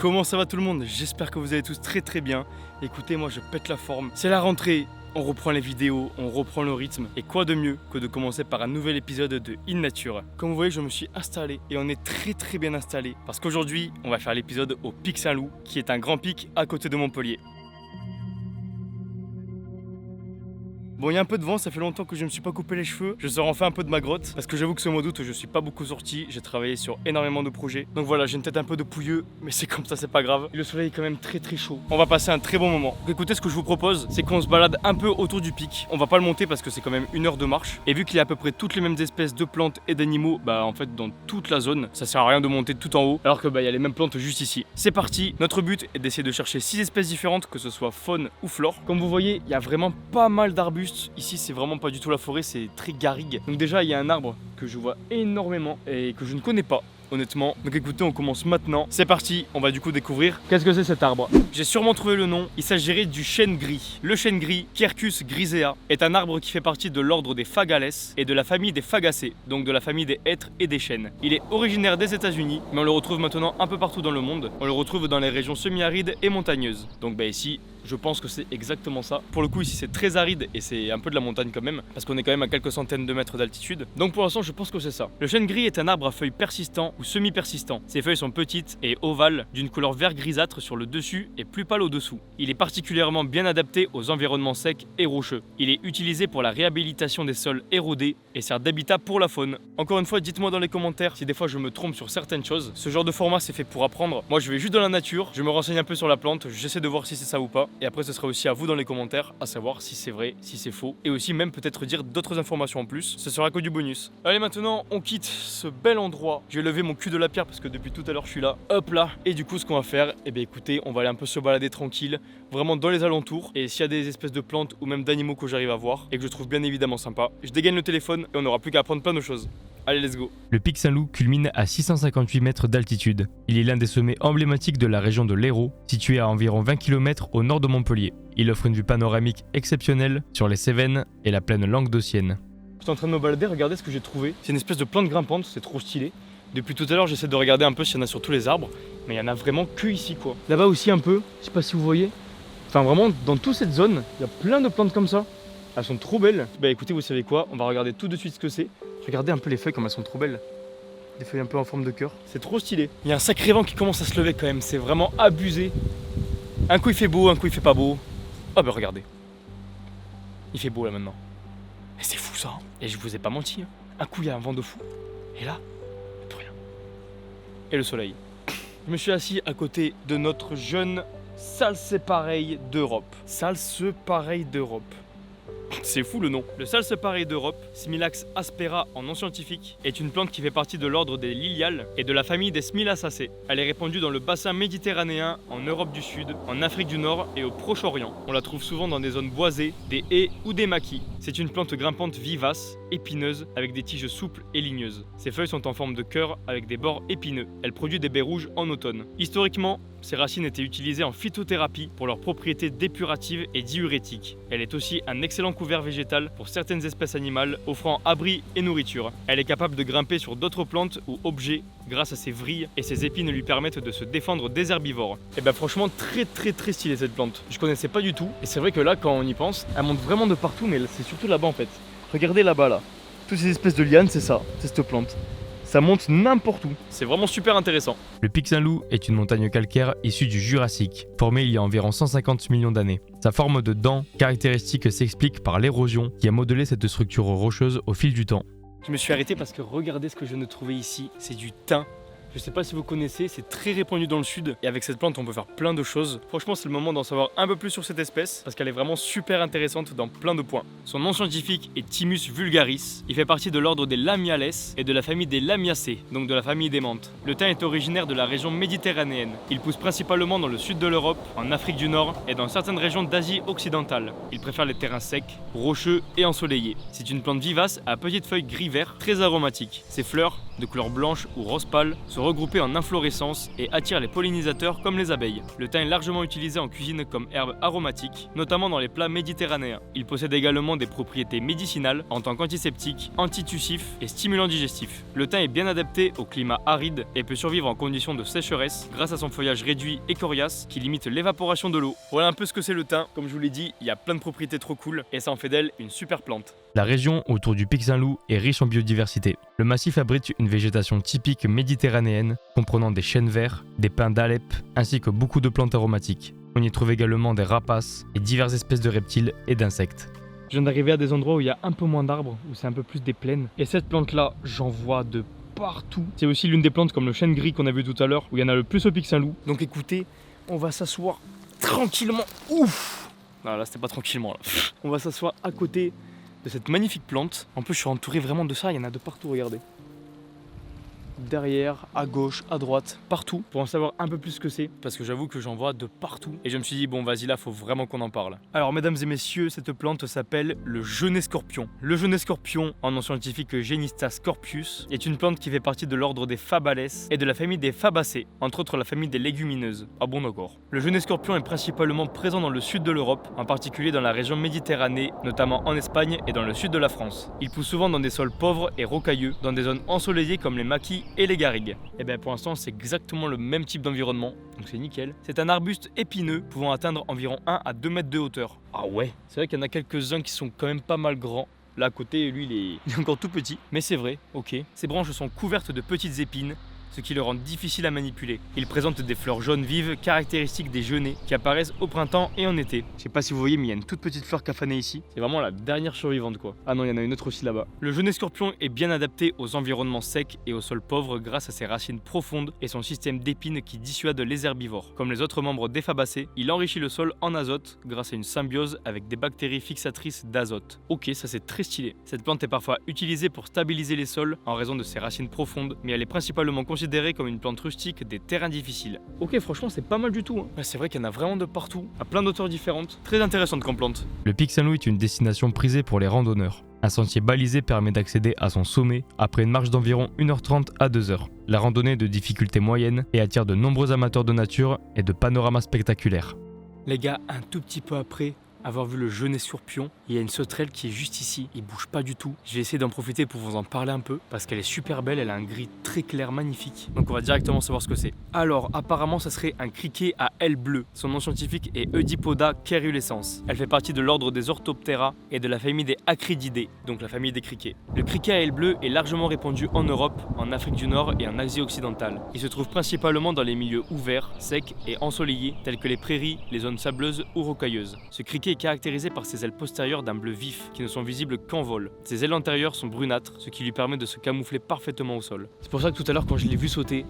Comment ça va tout le monde? J'espère que vous allez tous très bien. Écoutez, moi je pète la forme. C'est la rentrée, on reprend les vidéos, on reprend le rythme. Et quoi de mieux que de commencer par un nouvel épisode de In Nature. Comme vous voyez, je me suis installé et on est très bien installé. Parce qu'aujourd'hui, on va faire l'épisode au Pic Saint-Loup, qui est un grand pic à côté de Montpellier. Bon, il y a un peu de vent, ça fait longtemps que je ne me suis pas coupé les cheveux. Je sors enfin un peu de ma grotte parce que j'avoue que ce mois d'août, je suis pas beaucoup sorti. J'ai travaillé sur énormément de projets. Donc voilà, j'ai une tête un peu de pouilleux, mais c'est comme ça, c'est pas grave. Et le soleil est quand même très chaud. On va passer un très bon moment. Donc écoutez, ce que je vous propose, c'est qu'on se balade un peu autour du pic. On va pas le monter parce que c'est quand même 1 heure de marche. Et vu qu'il y a à peu près toutes les mêmes espèces de plantes et d'animaux, bah en fait dans toute la zone, ça sert à rien de monter tout en haut, alors que bah il y a les mêmes plantes juste ici. C'est parti. Notre but est d'essayer de chercher 6 espèces différentes, que ce soit faune ou flore. Comme vous voyez, il y a vraiment pas mal d'arbustes. Ici, c'est vraiment pas du tout la forêt, c'est très garrigue. Donc déjà il y a un arbre que je vois énormément et que je ne connais pas honnêtement. Donc écoutez, on commence maintenant. C'est parti, on va du coup découvrir qu'est-ce que c'est cet arbre. J'ai sûrement trouvé le nom, il s'agirait du chêne gris. Le chêne gris, Quercus grisea, est un arbre qui fait partie de l'ordre des Fagales et de la famille des Fagacées, donc de la famille des hêtres et des chênes. Il est originaire des États-Unis, mais on le retrouve maintenant un peu partout dans le monde. On le retrouve dans les régions semi-arides et montagneuses. Donc bah ici, je pense que c'est exactement ça. Pour le coup, ici c'est très aride et c'est un peu de la montagne quand même, parce qu'on est quand même à quelques centaines de mètres d'altitude. Donc pour l'instant, je pense que c'est ça. Le chêne gris est un arbre à feuilles persistants ou semi-persistants. Ses feuilles sont petites et ovales, d'une couleur vert grisâtre sur le dessus et plus pâle au dessous. Il est particulièrement bien adapté aux environnements secs et rocheux. Il est utilisé pour la réhabilitation des sols érodés et sert d'habitat pour la faune. Encore une fois, dites-moi dans les commentaires si des fois je me trompe sur certaines choses. Ce genre de format c'est fait pour apprendre. Moi je vais juste dans la nature, je me renseigne un peu sur la plante, j'essaie de voir si c'est ça ou pas. Et après ce sera aussi à vous dans les commentaires à savoir si c'est vrai, si c'est faux. Et aussi même peut-être dire d'autres informations en plus. Ce sera que du bonus. Allez, maintenant on quitte ce bel endroit. Je vais lever mon cul de la pierre parce que depuis tout à l'heure je suis là. Hop là. Et du coup ce qu'on va faire, eh bien écoutez, on va aller un peu se balader tranquille, vraiment dans les alentours. Et s'il y a des espèces de plantes ou même d'animaux que j'arrive à voir et que je trouve bien évidemment sympa, je dégaine le téléphone et on n'aura plus qu'à apprendre plein de choses. Allez, let's go. Le pic Saint-Loup culmine à 658 mètres d'altitude. Il est l'un des sommets emblématiques de la région de l'Hérault, situé à environ 20 km au nord de Montpellier. Il offre une vue panoramique exceptionnelle sur les Cévennes et la plaine languedocienne. Je suis en train de me balader, regardez ce que j'ai trouvé. C'est une espèce de plante grimpante, c'est trop stylé. Depuis tout à l'heure, j'essaie de regarder un peu s'il y en a sur tous les arbres, mais il y en a vraiment que ici quoi. Là-bas aussi un peu, je sais pas si vous voyez. Enfin vraiment, dans toute cette zone, il y a plein de plantes comme ça. Elles sont trop belles. Bah écoutez, vous savez quoi, on va regarder tout de suite ce que c'est. Regardez un peu les feuilles comme elles sont trop belles. Des feuilles un peu en forme de cœur. C'est trop stylé. Il y a un sacré vent qui commence à se lever quand même, c'est vraiment abusé. Un coup il fait beau, un coup il fait pas beau. Oh bah regardez. Il fait beau là maintenant. Et c'est fou ça, hein. Et je vous ai pas menti, hein. Un coup il y a un vent de fou. Et là, plus rien. Et le soleil. Je me suis assis à côté de notre jeune salsepareil d'Europe. Salsepareil d'Europe. C'est fou le nom. Le salsepareil d'Europe, Smilax aspera en nom scientifique, est une plante qui fait partie de l'ordre des liliales et de la famille des Smilacacées. Elle est répandue dans le bassin méditerranéen, en Europe du Sud, en Afrique du Nord et au Proche-Orient. On la trouve souvent dans des zones boisées, des haies ou des maquis. C'est une plante grimpante vivace, épineuse, avec des tiges souples et ligneuses. Ses feuilles sont en forme de cœur avec des bords épineux. Elle produit des baies rouges en automne. Historiquement, ses racines étaient utilisées en phytothérapie pour leurs propriétés dépuratives et diurétiques. Elle est aussi un excellent couvert végétal pour certaines espèces animales, offrant abri et nourriture. Elle est capable de grimper sur d'autres plantes ou objets grâce à ses vrilles et ses épines lui permettent de se défendre des herbivores. Et bah franchement très stylée cette plante. Je connaissais pas du tout et c'est vrai que là quand on y pense, elle monte vraiment de partout mais c'est surtout là-bas en fait. Regardez là-bas là. Toutes ces espèces de lianes c'est ça, c'est cette plante. Ça monte n'importe où. C'est vraiment super intéressant. Le pic Saint-Loup est une montagne calcaire issue du Jurassique, formée il y a environ 150 millions d'années. Sa forme de dent caractéristique s'explique par l'érosion qui a modelé cette structure rocheuse au fil du temps. Je me suis arrêté parce que regardez ce que je viens de trouver ici, c'est du thym. Je sais pas si vous connaissez, c'est très répandu dans le sud et avec cette plante on peut faire plein de choses. Franchement c'est le moment d'en savoir un peu plus sur cette espèce parce qu'elle est vraiment super intéressante dans plein de points. Son nom scientifique est Thymus vulgaris, il fait partie de l'ordre des Lamiales et de la famille des Lamiacées, donc de la famille des menthes. Le thym est originaire de la région méditerranéenne. Il pousse principalement dans le sud de l'Europe, en Afrique du Nord et dans certaines régions d'Asie occidentale. Il préfère les terrains secs, rocheux et ensoleillés. C'est une plante vivace à petites feuilles gris-vert très aromatiques. Ses fleurs de couleur blanche ou rose pâle, sont regroupées en inflorescences et attirent les pollinisateurs comme les abeilles. Le thym est largement utilisé en cuisine comme herbe aromatique, notamment dans les plats méditerranéens. Il possède également des propriétés médicinales en tant qu'antiseptique, antitussif et stimulant digestif. Le thym est bien adapté au climat aride et peut survivre en conditions de sécheresse grâce à son feuillage réduit et coriace qui limite l'évaporation de l'eau. Voilà un peu ce que c'est le thym. Comme je vous l'ai dit, il y a plein de propriétés trop cool et ça en fait d'elle une super plante. La région autour du Pic Saint-Loup est riche en biodiversité. Le massif abrite une végétation typique méditerranéenne, comprenant des chênes verts, des pins d'Alep, ainsi que beaucoup de plantes aromatiques. On y trouve également des rapaces et diverses espèces de reptiles et d'insectes. Je viens d'arriver à des endroits où il y a un peu moins d'arbres, où c'est un peu plus des plaines. Et cette plante-là, j'en vois de partout. C'est aussi l'une des plantes comme le chêne gris qu'on a vu tout à l'heure, où il y en a le plus au Pic Saint-Loup. Donc écoutez, on va s'asseoir tranquillement. Ouf! Non, là c'était pas tranquillement là. On va s'asseoir à côté de cette magnifique plante. En plus je suis entouré vraiment de ça, il y en a de partout, regardez. Derrière, à gauche, à droite, partout, pour en savoir un peu plus ce que c'est, parce que j'avoue que j'en vois de partout. Et je me suis dit, bon vas-y là, faut vraiment qu'on en parle. Alors mesdames et messieurs, cette plante s'appelle le genêt scorpion. Le genêt scorpion, en nom scientifique Genista scorpius, est une plante qui fait partie de l'ordre des Fabales et de la famille des Fabacées, entre autres la famille des légumineuses. Ah bon d'accord. Le genêt scorpion est principalement présent dans le sud de l'Europe, en particulier dans la région Méditerranée, notamment en Espagne et dans le sud de la France. Il pousse souvent dans des sols pauvres et rocailleux, dans des zones ensoleillées comme les maquis et les garrigues. Et bien pour l'instant c'est exactement le même type d'environnement, donc c'est nickel. C'est un arbuste épineux pouvant atteindre environ 1 à 2 mètres de hauteur. Ah ouais, c'est vrai qu'il y en a quelques-uns qui sont quand même pas mal grands. Là à côté, lui il est encore tout petit, mais c'est vrai, ok. Ses branches sont couvertes de petites épines, ce qui le rend difficile à manipuler. Il présente des fleurs jaunes vives caractéristiques des genêts qui apparaissent au printemps et en été. Je sais pas si vous voyez, mais il y a une toute petite fleur cafanée ici. C'est vraiment la dernière survivante quoi. Ah non, il y en a une autre aussi là-bas. Le genêt scorpion est bien adapté aux environnements secs et aux sols pauvres grâce à ses racines profondes et son système d'épines qui dissuade les herbivores. Comme les autres membres des Fabacées, il enrichit le sol en azote grâce à une symbiose avec des bactéries fixatrices d'azote. Ok, ça c'est très stylé. Cette plante est parfois utilisée pour stabiliser les sols en raison de ses racines profondes, mais elle est principalement considérée comme une plante rustique des terrains difficiles. Ok, franchement c'est pas mal du tout. C'est vrai qu'il y en a vraiment de partout, à plein d'auteurs différentes. Très intéressante comme plante. Le Pic Saint-Loup est une destination prisée pour les randonneurs. Un sentier balisé permet d'accéder à son sommet après une marche d'environ 1h30 à 2h. La randonnée est de difficulté moyenne et attire de nombreux amateurs de nature et de panoramas spectaculaires. Les gars, un tout petit peu après avoir vu le genêt scorpion, il y a une sauterelle qui est juste ici, il bouge pas du tout. Je vais essayer d'en profiter pour vous en parler un peu parce qu'elle est super belle, elle a un gris très clair, magnifique. Donc on va directement savoir ce que c'est. Alors apparemment ça serait un criquet à ailes bleues. Son nom scientifique est Eudipoda caerulescens. Elle fait partie de l'ordre des Orthoptera et de la famille des Acrididés, donc la famille des criquets. Le criquet à ailes bleues est largement répandu en Europe, en Afrique du Nord et en Asie occidentale. Il se trouve principalement dans les milieux ouverts, secs et ensoleillés tels que les prairies, les zones sableuses ou rocailleuses. Ce criquet est caractérisé par ses ailes postérieures d'un bleu vif qui ne sont visibles qu'en vol. Ses ailes antérieures sont brunâtres, ce qui lui permet de se camoufler parfaitement au sol. C'est pour ça que tout à l'heure quand je l'ai vu sauter,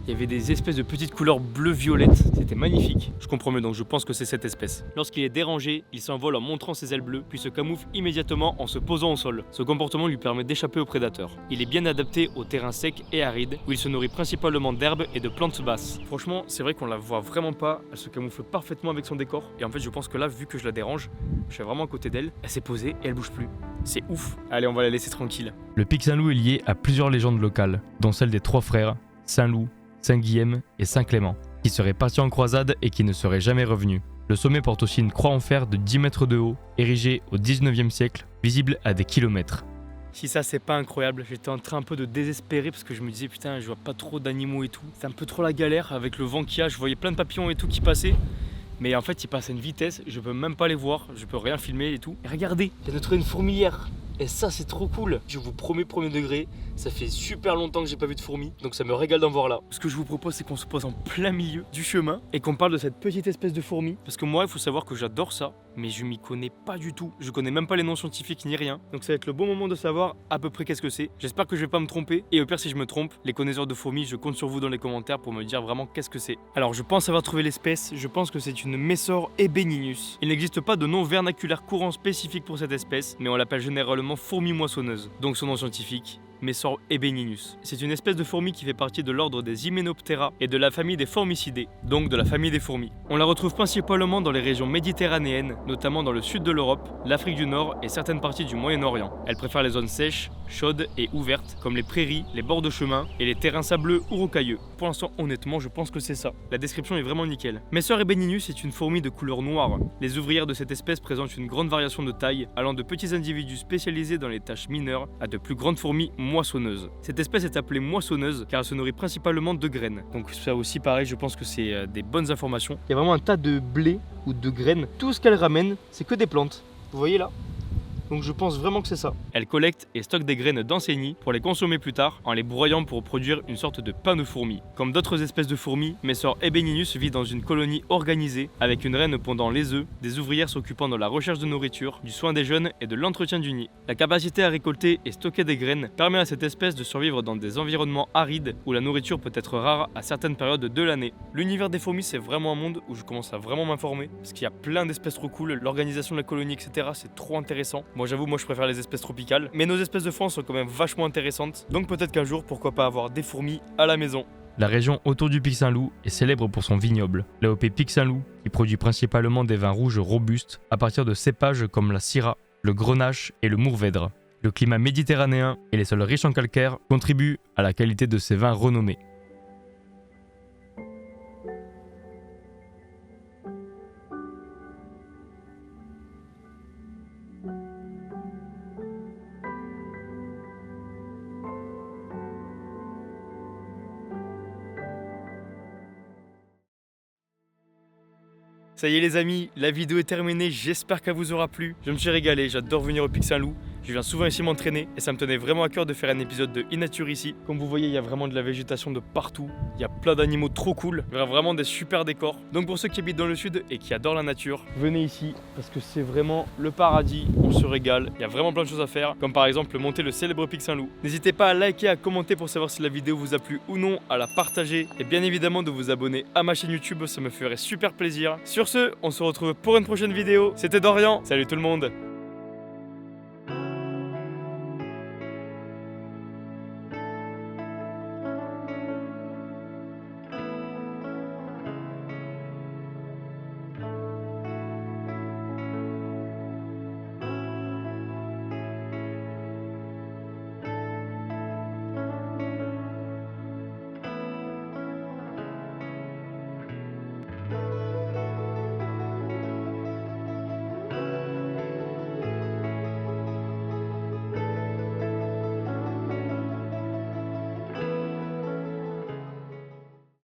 il y avait des espèces de petites couleurs bleu-violette, c'était magnifique. Je comprends mieux donc je pense que c'est cette espèce. Lorsqu'il est dérangé, il s'envole en montrant ses ailes bleues, puis se camoufle immédiatement en se posant au sol. Ce comportement lui permet d'échapper aux prédateurs. Il est bien adapté aux terrains secs et arides, où il se nourrit principalement d'herbes et de plantes basses. Franchement, c'est vrai qu'on la voit vraiment pas, elle se camoufle parfaitement avec son décor. Et en fait je pense que là, vu que je la dérange, je suis vraiment à côté d'elle, elle s'est posée et elle bouge plus. C'est ouf. Allez, on va la laisser tranquille. Le Pic Saint-Loup est lié à plusieurs légendes locales, dont celle des trois frères, Saint-Loup, Saint-Guilhem et Saint-Clément, qui seraient partis en croisade et qui ne seraient jamais revenus. Le sommet porte aussi une croix en fer de 10 mètres de haut, érigée au 19e siècle, visible à des kilomètres. Si ça c'est pas incroyable, j'étais en train un peu de désespérer parce que je me disais putain je vois pas trop d'animaux et tout. C'est un peu trop la galère avec le vent qu'il y a, je voyais plein de papillons et tout qui passaient. Mais en fait ils passent à une vitesse, je peux même pas les voir, je peux rien filmer et tout. Et regardez, j'ai trouvé une fourmilière. Et ça c'est trop cool. Je vous promets premier degré, ça fait super longtemps que j'ai pas vu de fourmis, donc ça me régale d'en voir là. Ce que je vous propose c'est qu'on se pose en plein milieu du chemin et qu'on parle de cette petite espèce de fourmi. Parce que moi il faut savoir que j'adore ça, mais je m'y connais pas du tout. Je connais même pas les noms scientifiques ni rien. Donc ça va être le bon moment de savoir à peu près qu'est-ce que c'est. J'espère que je vais pas me tromper. Et au pire si je me trompe, les connaisseurs de fourmis, je compte sur vous dans les commentaires pour me dire vraiment qu'est-ce que c'est. Alors je pense avoir trouvé l'espèce, je pense que c'est une Messor ebeninus. Il n'existe pas de nom vernaculaire courant spécifique pour cette espèce, mais on l'appelle généralement fourmi moissonneuse. Donc son nom scientifique Messor ebeninus. C'est une espèce de fourmi qui fait partie de l'ordre des Hymenoptera et de la famille des Formicidae, donc de la famille des fourmis. On la retrouve principalement dans les régions méditerranéennes, notamment dans le sud de l'Europe, l'Afrique du Nord et certaines parties du Moyen-Orient. Elle préfère les zones sèches, chaudes et ouvertes, comme les prairies, les bords de chemin et les terrains sableux ou rocailleux. Pour l'instant, honnêtement, je pense que c'est ça. La description est vraiment nickel. Messor ebeninus est une fourmi de couleur noire. Les ouvrières de cette espèce présentent une grande variation de taille, allant de petits individus spécialisés dans les tâches mineures à de plus grandes fourmis moissonneuses. Cette espèce est appelée moissonneuse car elle se nourrit principalement de graines. Donc ça aussi pareil, je pense que c'est des bonnes informations. Il y a vraiment un tas de blé ou de graines. Tout ce qu'elle ramène, c'est que des plantes. Vous voyez là ? Donc je pense vraiment que c'est ça. Elle collecte et stocke des graines d'enseigny pour les consommer plus tard en les broyant pour produire une sorte de pain de fourmi. Comme d'autres espèces de fourmis, Messor ebeninus vit dans une colonie organisée avec une reine pondant les œufs, des ouvrières s'occupant de la recherche de nourriture, du soin des jeunes et de l'entretien du nid. La capacité à récolter et stocker des graines permet à cette espèce de survivre dans des environnements arides où la nourriture peut être rare à certaines périodes de l'année. L'univers des fourmis, c'est vraiment un monde où je commence à vraiment m'informer parce qu'il y a plein d'espèces trop cool, l'organisation de la colonie, etc. C'est trop intéressant. Moi j'avoue, je préfère les espèces tropicales, mais nos espèces de faune sont quand même vachement intéressantes, donc peut-être qu'un jour, pourquoi pas avoir des fourmis à la maison. La région autour du Pic Saint-Loup est célèbre pour son vignoble, l'AOP Pic Saint-Loup, qui produit principalement des vins rouges robustes à partir de cépages comme la Syrah, le Grenache et le Mourvèdre. Le climat méditerranéen et les sols riches en calcaire contribuent à la qualité de ces vins renommés. Ça y est les amis, la vidéo est terminée, j'espère qu'elle vous aura plu. Je me suis régalé, j'adore venir au Pic Saint-Loup. Je viens souvent ici m'entraîner et ça me tenait vraiment à cœur de faire un épisode de InNature ici. Comme vous voyez, il y a vraiment de la végétation de partout. Il y a plein d'animaux trop cool. Il y a vraiment des super décors. Donc pour ceux qui habitent dans le sud et qui adorent la nature, venez ici parce que c'est vraiment le paradis. On se régale. Il y a vraiment plein de choses à faire, comme par exemple monter le célèbre Pic Saint-Loup. N'hésitez pas à liker, à commenter pour savoir si la vidéo vous a plu ou non, à la partager et bien évidemment de vous abonner à ma chaîne YouTube. Ça me ferait super plaisir. Sur ce, on se retrouve pour une prochaine vidéo. C'était Dorian. Salut tout le monde.